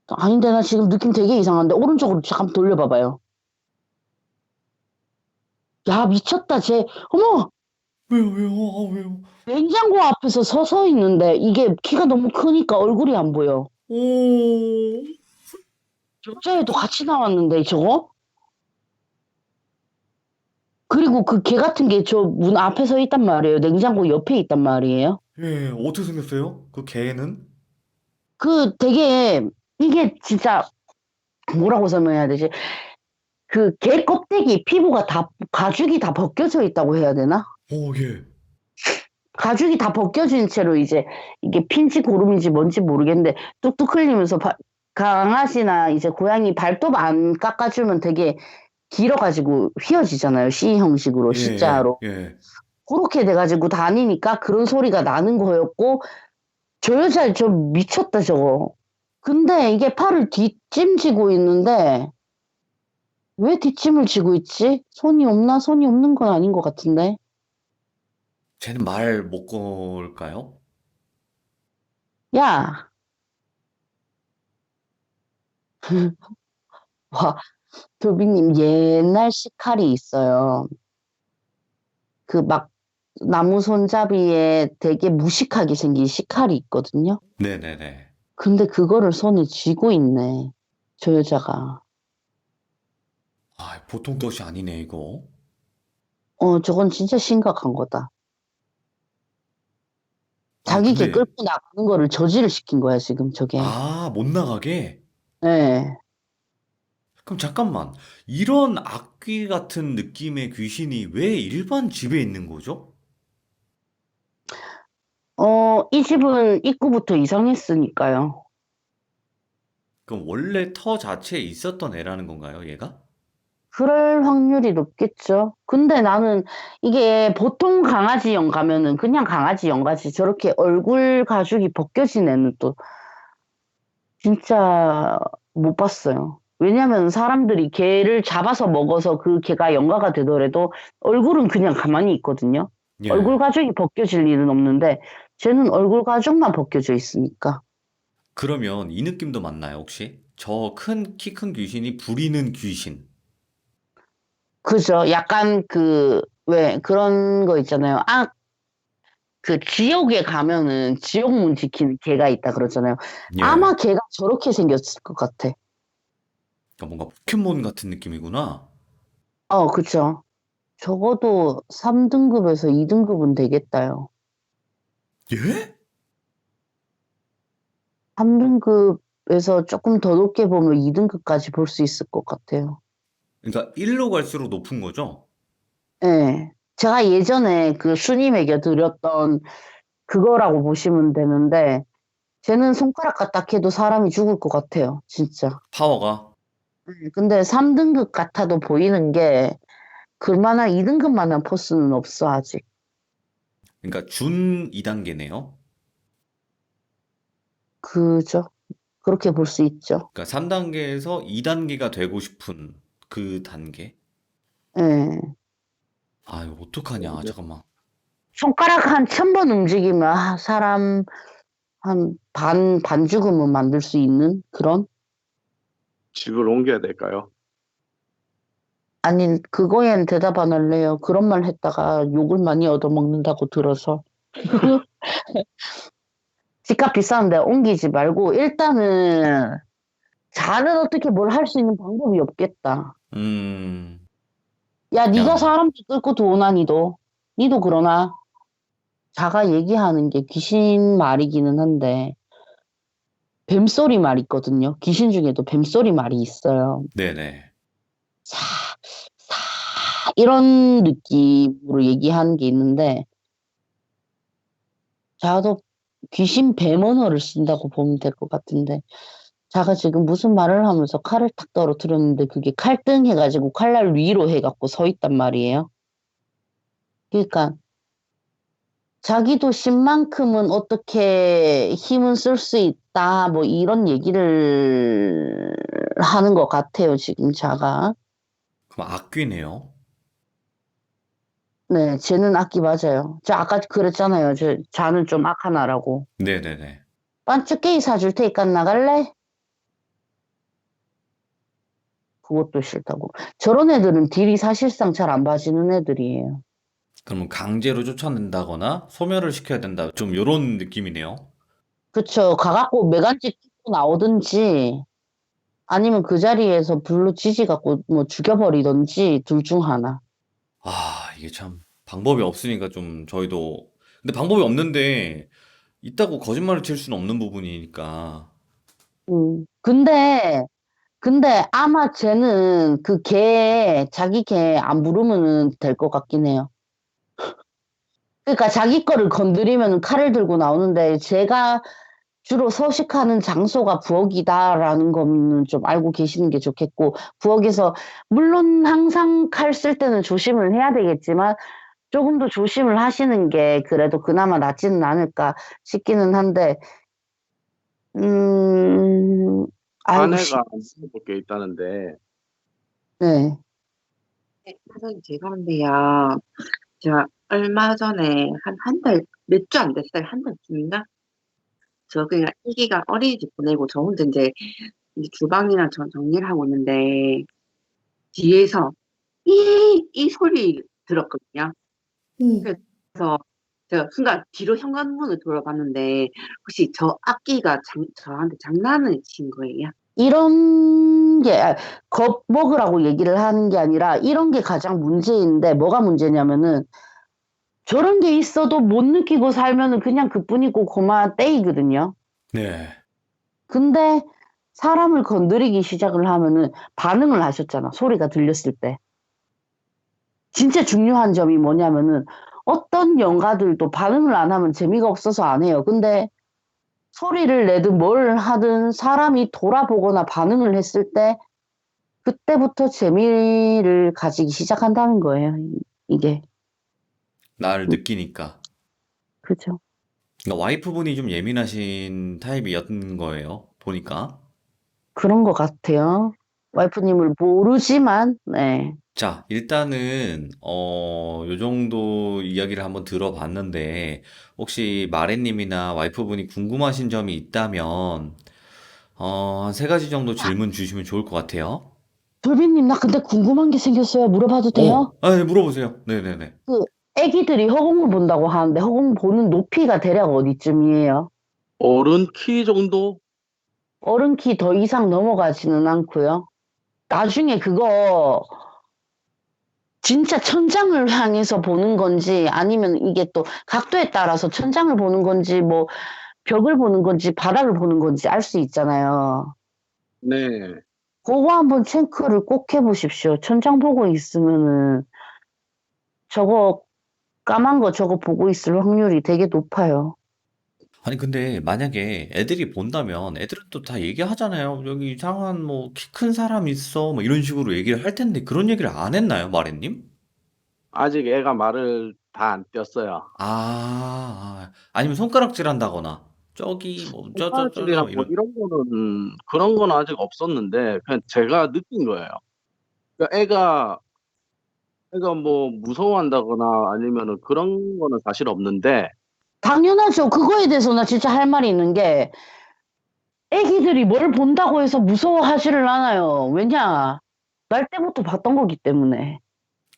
아닌데, 나 지금 느낌 되게 이상한데, 오른쪽으로 잠깐 돌려봐봐요. 야, 미쳤다, 어머! 왜요, 왜요, 왜요? 냉장고 앞에서 서서 있는데, 이게 키가 너무 크니까 얼굴이 안 보여. 오, 여자애도 같이 나왔는데, 저거? 그리고 그 개 같은 게 저 문 앞에 서 있단 말이에요. 냉장고 옆에 있단 말이에요. 예, 어떻게 생겼어요? 그 개는? 이게 진짜, 뭐라고 설명해야 되지? 그 개 껍데기, 피부가 가죽이 다 벗겨져 있다고 해야 되나? 오, 예. 가죽이 다 벗겨진 채로 이제 이게 핀지 고름인지 뭔지 모르겠는데 뚝뚝 흘리면서 강아지나 이제 고양이 발톱 안 깎아주면 되게 길어가지고 휘어지잖아요. C 형식으로, 예, 예, C자로. 예. 그렇게 돼가지고 다니니까 그런 소리가 나는 거였고 저 여자 저 미쳤다 저거. 근데 이게 팔을 뒷짐지고 있는데 왜 뒷짐을 지고 있지? 손이 없나? 손이 없는 건 아닌 것 같은데. 쟤는 말 못 걸까요? 야, 와, 돌비님 옛날 식칼이 있어요. 그 막 나무 손잡이에 되게 무식하게 생긴 식칼이 있거든요. 네네네. 근데 그거를 손에 쥐고 있네. 저 여자가. 아, 보통 것이 아니네, 이거. 저건 진짜 심각한 거다. 아, 자기 개 근데, 끌고 나가는 거를 저지를 시킨 거야, 지금 저게. 아, 못 나가게? 네. 그럼 잠깐만. 이런 악귀 같은 느낌의 귀신이 왜 일반 집에 있는 거죠? 이 집은 입구부터 이상했으니까요. 그럼 원래 터 자체에 있었던 애라는 건가요, 얘가? 그럴 확률이 높겠죠. 근데 나는 이게 보통 강아지용 가면은 그냥 강아지용 가지 저렇게 얼굴 가죽이 벗겨진 애는 또 진짜 못 봤어요. 왜냐면 사람들이 개를 잡아서 먹어서 그 개가 영가가 되더라도 얼굴은 그냥 가만히 있거든요. 얼굴 예. 가죽이 벗겨질 일은 없는데 쟤는 얼굴 가죽만 벗겨져 있으니까. 그러면 이 느낌도 맞나요, 혹시? 저 키 큰 귀신이 부리는 귀신. 그죠? 약간 왜 그런 거 있잖아요. 지옥에 가면은 지옥문 지키는 개가 있다 그러잖아요. 예. 아마 걔가 저렇게 생겼을 것 같아. 그러니까 뭔가 포켓몬 같은 느낌이구나. 그쵸. 적어도 3등급에서 2등급은 되겠다요. 예? 3등급에서 조금 더 높게 보면 2등급까지 볼 수 있을 것 같아요. 그러니까 1로 갈수록 높은 거죠? 예. 제가 예전에 그 순위 매겨 드렸던 그거라고 보시면 되는데, 쟤는 손가락 갖다 캐도 사람이 죽을 것 같아요. 진짜. 파워가. 근데 3등급 같아도 보이는 게, 그만한 2등급만한 포스는 없어, 아직. 그러니까 준 2단계네요. 그죠? 그렇게 볼 수 있죠. 그러니까 3단계에서 2단계가 되고 싶은 그 단계. 예. 아, 이거 어떡하냐. 잠깐만. 손가락 한 1000번 움직이면 사람 한 반 죽음은 만들 수 있는 그런? 집을 옮겨야 될까요? 아니, 그거엔 대답 안 할래요. 그런 말 했다가 욕을 많이 얻어먹는다고 들어서. 집값 비싼데 옮기지 말고, 일단은, 자는 어떻게 뭘 할 수 있는 방법이 없겠다. 음, 야, 네가 그냥, 사람도 끌고 도오나, 니도. 니도 그러나? 자가 얘기하는 게 귀신 말이기는 한데, 뱀소리 말 있거든요. 귀신 중에도 뱀소리 말이 있어요. 네네. 사, 이런 느낌으로 얘기하는 게 있는데, 자도 귀신 뱀 언어를 쓴다고 보면 될 것 같은데, 자가 지금 무슨 말을 하면서 칼을 탁 떨어뜨렸는데, 그게 칼등 해가지고 칼날 위로 해갖고 서 있단 말이에요. 그러니까, 자기도 신만큼은 어떻게 힘은 쓸 수 있다, 뭐 이런 얘기를 하는 것 같아요, 지금 자가. 그럼 악귀네요. 네, 쟤는 악기 맞아요. 저 아까 그랬잖아요. 자는 좀 악하나라고. 네네네. 반쪽깨기 사줄 테니까 나갈래? 그것도 싫다고. 저런 애들은 딜이 사실상 잘 안 봐지는 애들이에요. 그러면 강제로 쫓아낸다거나 소멸을 시켜야 된다. 좀 요런 느낌이네요. 그쵸. 가갖고 매간지 끼고 나오든지, 아니면 그 자리에서 불로 지지갖고 뭐 죽여버리든지, 둘 중 하나. 아, 이게 참 방법이 없으니까 좀 저희도 근데 방법이 없는데 있다고 거짓말을 칠 수는 없는 부분이니까. 근데 아마 쟤는 자기 개 안 부르면은 될 것 같긴 해요. 그러니까 자기 거를 건드리면 칼을 들고 나오는데 제가 주로 서식하는 장소가 부엌이다라는 거는 좀 알고 계시는 게 좋겠고, 부엌에서 물론 항상 칼 쓸 때는 조심을 해야 되겠지만 조금 더 조심을 하시는 게 그래도 그나마 낫지는 않을까 싶기는 한데, 음, 아이고, 아내가 물어볼 게 있다는데, 네, 네, 선생님 죄송한데요. 제가 얼마 전에 한 달, 몇 주 안 됐어요. 한 달쯤인가? 저 그냥 아기가 어린이집 보내고 저 혼자 이제 주방이랑 전 정리를 하고 있는데 뒤에서 이 소리 들었거든요. 그래서 제가 순간 뒤로 현관문을 돌아봤는데 혹시 저 악기가 저한테 장난을 친 거예요? 이런 게, 겁먹으라고 얘기를 하는 게 아니라 이런 게 가장 문제인데, 뭐가 문제냐면은, 저런 게 있어도 못 느끼고 살면은 그냥 그뿐이고 고마 떼이거든요. 네. 근데 사람을 건드리기 시작을 하면은 반응을 하셨잖아. 소리가 들렸을 때. 진짜 중요한 점이 뭐냐면은 어떤 영가들도 반응을 안 하면 재미가 없어서 안 해요. 근데 소리를 내든 뭘 하든 사람이 돌아보거나 반응을 했을 때 그때부터 재미를 가지기 시작한다는 거예요. 이게. 나를 느끼니까. 그죠. 그러니까 와이프분이 좀 예민하신 타입이었던 거예요. 보니까. 그런 것 같아요. 와이프님을 모르지만, 네. 자, 일단은 요 정도 이야기를 한번 들어봤는데 혹시 마레님이나 와이프분이 궁금하신 점이 있다면 한 세 가지 정도 질문 주시면 좋을 것 같아요. 돌비님, 나 근데 궁금한 게 생겼어요. 물어봐도 돼요? 네, 물어보세요. 네네네. 그, 애기들이 허공을 본다고 하는데, 허공 보는 높이가 대략 어디쯤이에요? 어른 키 정도? 어른 키 더 이상 넘어가지는 않고요. 나중에 그거, 진짜 천장을 향해서 보는 건지, 아니면 이게 또 각도에 따라서 천장을 보는 건지, 뭐, 벽을 보는 건지, 바닥을 보는 건지 알 수 있잖아요. 네. 그거 한번 체크를 꼭 해보십시오. 천장 보고 있으면은, 저거, 까만 거 저거 보고 있을 확률이 되게 높아요. 아니, 근데 만약에 애들이 본다면 애들은 또 다 얘기하잖아요. 여기 이상한 뭐 키 큰 사람 있어. 뭐 이런 식으로 얘기를 할 텐데 그런 얘기를 안 했나요, 마레님? 아직 애가 말을 다 안 띄었어요. 아니면 손가락질 한다거나 저기 뭐 손가락질이랑 뭐 이런. 이런 거는 그런 건 아직 없었는데 그냥 제가 느낀 거예요. 그러니까 애가 뭐 무서워한다거나 아니면은 그런 거는 사실 없는데 당연하죠. 그거에 대해서 나 진짜 할 말이 있는 게, 애기들이 뭘 본다고 해서 무서워하지를 않아요. 왜냐? 날 때부터 봤던 거기 때문에.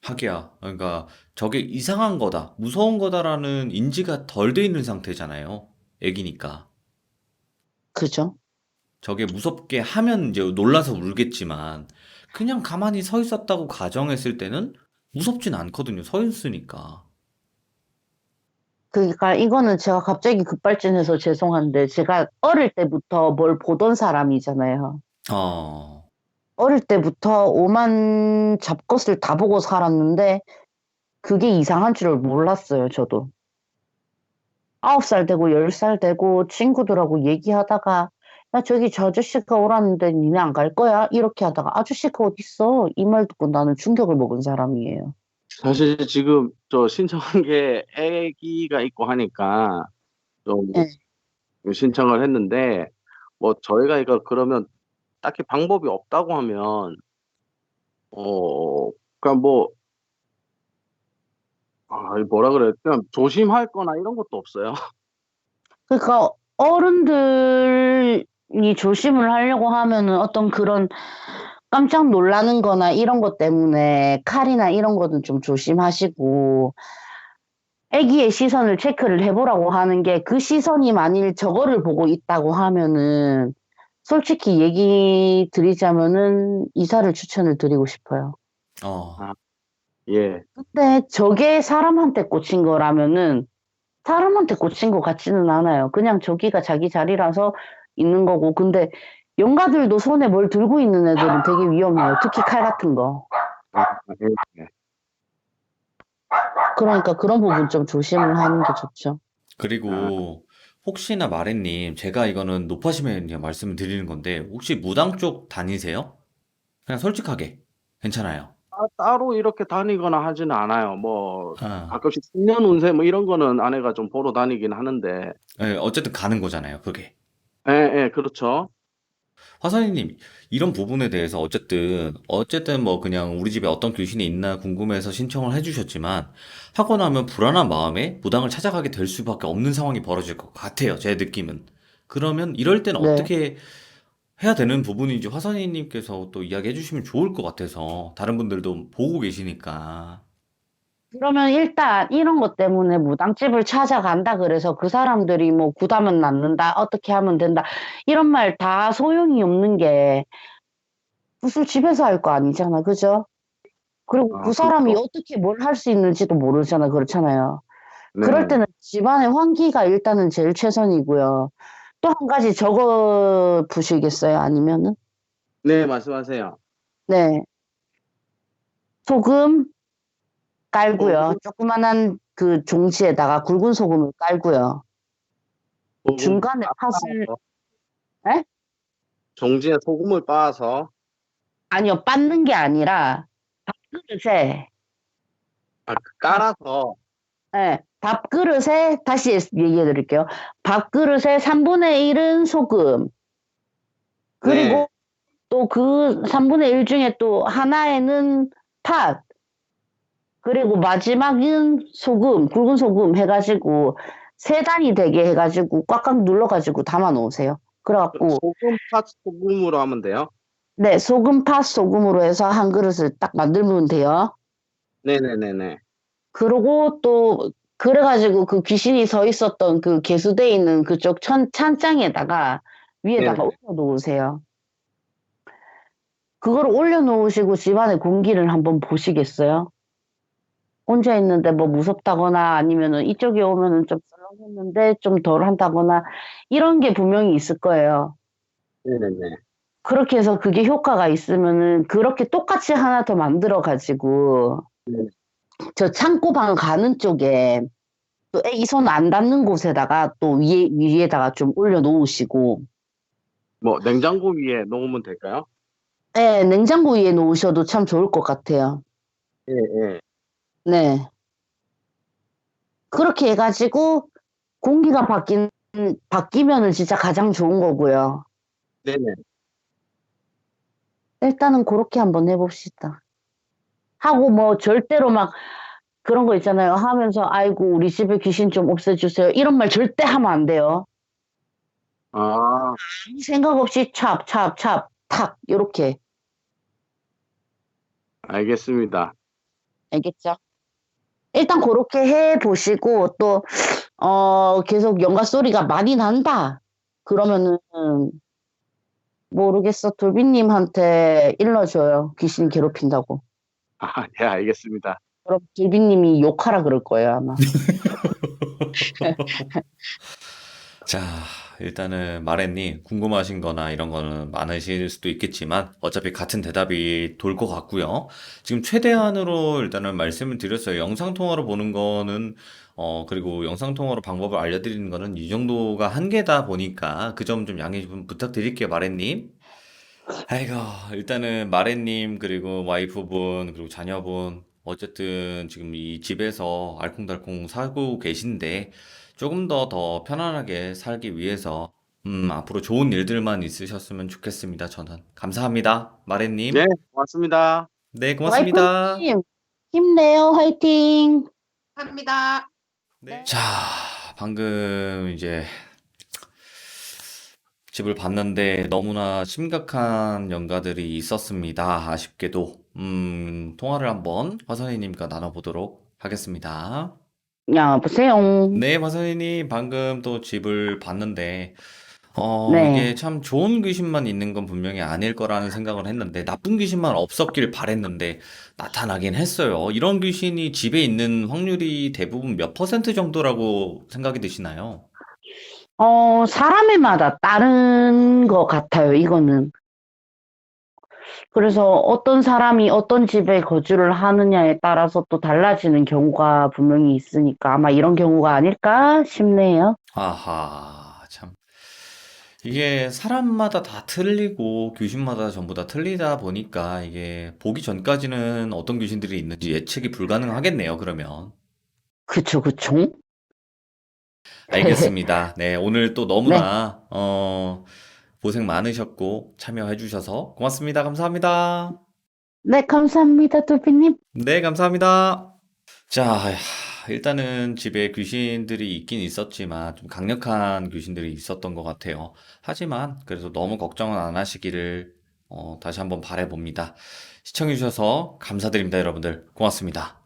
하기야. 그러니까 저게 이상한 거다, 무서운 거다라는 인지가 덜 돼 있는 상태잖아요. 애기니까. 그죠? 저게 무섭게 하면 이제 놀라서 울겠지만 그냥 가만히 서 있었다고 가정했을 때는 무섭진 않거든요. 서 있으니까. 그러니까 이거는 제가 갑자기 급발진해서 죄송한데, 제가 어릴 때부터 뭘 보던 사람이잖아요. 어, 어릴 때부터 오만 잡것을 다 보고 살았는데, 그게 이상한 줄을 몰랐어요, 저도. 9살 되고 10살 되고 친구들하고 얘기하다가, 야, 저기 저 아저씨가 오라는데 니네 안 갈 거야? 이렇게 하다가, 아저씨가 어딨어? 이 말 듣고 나는 충격을 먹은 사람이에요. 사실 지금 저 신청한 게 애기가 있고 하니까 좀 예. 신청을 했는데 뭐 저희가 이거 그러면 딱히 방법이 없다고 하면 그러니까 뭐 뭐라 그래 그냥 조심할 거나 이런 것도 없어요. 그러니까 어른들이 조심을 하려고 하면은 어떤 그런 깜짝 놀라는 거나 이런 것 때문에 칼이나 이런 거는 좀 조심하시고, 애기의 시선을 체크를 해보라고 하는 게, 그 시선이 만일 저거를 보고 있다고 하면은 솔직히 얘기 드리자면은 이사를 추천을 드리고 싶어요. 어, 아, 예. 근데 저게 사람한테 꽂힌 거라면은 사람한테 꽂힌 것 같지는 않아요. 그냥 저기가 자기 자리라서 있는 거고. 근데 영가들도 손에 뭘 들고 있는 애들은 되게 위험해요. 특히 칼 같은 거. 아, 예. 예. 그러니까 그런 부분 좀 조심을 하는 게 좋죠. 아, 그리고 혹시나 마레님, 제가 이거는 높아시면 그냥 말씀을 드리는 건데 혹시 무당 쪽 다니세요? 그냥 솔직하게. 괜찮아요. 따로 이렇게 다니거나 하지는 않아요. 뭐 아, 가끔씩 신년 운세 뭐 이런 거는 아내가 좀 보러 다니긴 하는데 예, 어쨌든 가는 거잖아요, 그게. 예, 예, 그렇죠. 화선이님, 이런 부분에 대해서 어쨌든 뭐 그냥 우리 집에 어떤 귀신이 있나 궁금해서 신청을 해주셨지만, 하고 나면 불안한 마음에 무당을 찾아가게 될 수밖에 없는 상황이 벌어질 것 같아요, 제 느낌은. 그러면 이럴 때는 네. 어떻게 해야 되는 부분인지 화선이님께서 또 이야기해 주시면 좋을 것 같아서, 다른 분들도 보고 계시니까. 그러면 일단 이런 것 때문에 무당집을 찾아간다 그래서 그 사람들이 뭐 구다면 낫는다, 어떻게 하면 된다, 이런 말 다 소용이 없는 게 무슨 집에서 할 거 아니잖아. 그죠? 그리고 그 사람이 그렇죠. 어떻게 뭘 할 수 있는지도 모르잖아. 그렇잖아요. 네. 그럴 때는 집안의 환기가 일단은 제일 최선이고요. 또 한 가지 적어 보시겠어요? 아니면은? 네, 말씀하세요. 네. 소금 깔고요. 소금, 조그만한 그 종지에다가 굵은 소금을 깔고요. 소금 중간에 팥을, 빻아서, 에? 종지에 소금을 빻아서, 아니요, 빻는 게 아니라 밥그릇에, 밥, 깔아서, 밥그릇에, 다시 얘기해 드릴게요. 밥그릇에 3분의 1은 소금, 네, 그리고 또 그 3분의 1 중에 또 하나에는 팥, 그리고 마지막은 소금, 굵은 소금 해가지고 세 단이 되게 해가지고 꽉꽉 눌러가지고 담아 놓으세요. 그래갖고 소금, 팥, 소금으로 하면 돼요? 네, 소금, 팥, 소금으로 해서 한 그릇을 딱 만들면 돼요. 네네네네. 그러고 또 그래가지고 그 귀신이 서 있었던 그 개수대 있는 그쪽 찬장에다가 위에다가 네네. 올려놓으세요. 그걸 올려놓으시고 집안의 공기를 한번 보시겠어요? 혼자 있는데 뭐 무섭다거나 아니면은 이쪽에 오면은 좀 썰렁했는데 좀 덜 한다거나 이런 게 분명히 있을 거예요. 네네네. 그렇게 해서 그게 효과가 있으면은 그렇게 똑같이 하나 더 만들어 가지고 네. 저 창고방 가는 쪽에 또 애기 손 안 닿는 곳에다가 또 위에다가 좀 올려 놓으시고 뭐, 냉장고 위에 놓으면 될까요? 예, 냉장고 위에 놓으셔도 참 좋을 것 같아요. 예, 예. 네. 그렇게 해가지고 공기가 바뀌면은 진짜 가장 좋은 거고요. 네네. 일단은 그렇게 한번 해봅시다. 하고 뭐 절대로 막 그런 거 있잖아요. 하면서 아이고 우리 집에 귀신 좀 없애주세요. 이런 말 절대 하면 안 돼요. 아, 아무 생각 없이 찹, 탁 요렇게. 알겠습니다. 알겠죠? 일단 그렇게 해보시고 또 계속 연가 소리가 많이 난다. 그러면은 모르겠어. 돌비님한테 일러줘요. 귀신 괴롭힌다고. 아, 네, 알겠습니다. 그럼 돌비님이 욕하라 그럴 거예요, 아마. 자, 일단은 마렌님 궁금하신 거나 이런 거는 많으실 수도 있겠지만 어차피 같은 대답이 돌 것 같고요. 지금 최대한으로 일단은 말씀을 드렸어요. 영상통화로 보는 거는 그리고 영상통화로 방법을 알려드리는 거는 이 정도가 한계다 보니까 그 점 좀 양해 좀 부탁드릴게요, 마렌님. 아이고, 일단은 마렌님, 그리고 와이프분, 그리고 자녀분, 어쨌든 지금 이 집에서 알콩달콩 살고 계신데, 조금 더 편안하게 살기 위해서, 앞으로 좋은 일들만 있으셨으면 좋겠습니다, 저는. 감사합니다, 네, 마렌님. 고맙습니다. 네, 고맙습니다. 와이프님, 힘내요, 화이팅! 합니다. 네. 자, 방금 이제 집을 봤는데 너무나 심각한 연가들이 있었습니다. 아쉽게도. 통화를 한번 화선이님과 나눠보도록 하겠습니다. 여보세요. 네, 화선이님, 방금 또 집을 봤는데, 이게 네. 참 좋은 귀신만 있는 건 분명히 아닐 거라는 생각을 했는데, 나쁜 귀신만 없었길 바랬는데, 나타나긴 했어요. 이런 귀신이 집에 있는 확률이 대부분 몇 퍼센트 정도라고 생각이 드시나요? 사람마다 다른 것 같아요, 이거는. 그래서 어떤 사람이 어떤 집에 거주를 하느냐에 따라서 또 달라지는 경우가 분명히 있으니까 아마 이런 경우가 아닐까 싶네요. 아하, 참. 이게 사람마다 다 틀리고 귀신마다 전부 다 틀리다 보니까 이게 보기 전까지는 어떤 귀신들이 있는지 예측이 불가능하겠네요, 그러면. 그쵸, 그쵸. 알겠습니다. 네, 오늘 또 네. 너무나, 고생 많으셨고 참여해주셔서 고맙습니다. 감사합니다. 네, 감사합니다, 두비님. 네, 감사합니다. 자, 일단은 집에 귀신들이 있긴 있었지만 좀 강력한 귀신들이 있었던 것 같아요. 하지만 그래도 너무 걱정은 안 하시기를 다시 한번 바라봅니다. 시청해주셔서 감사드립니다, 여러분들. 고맙습니다.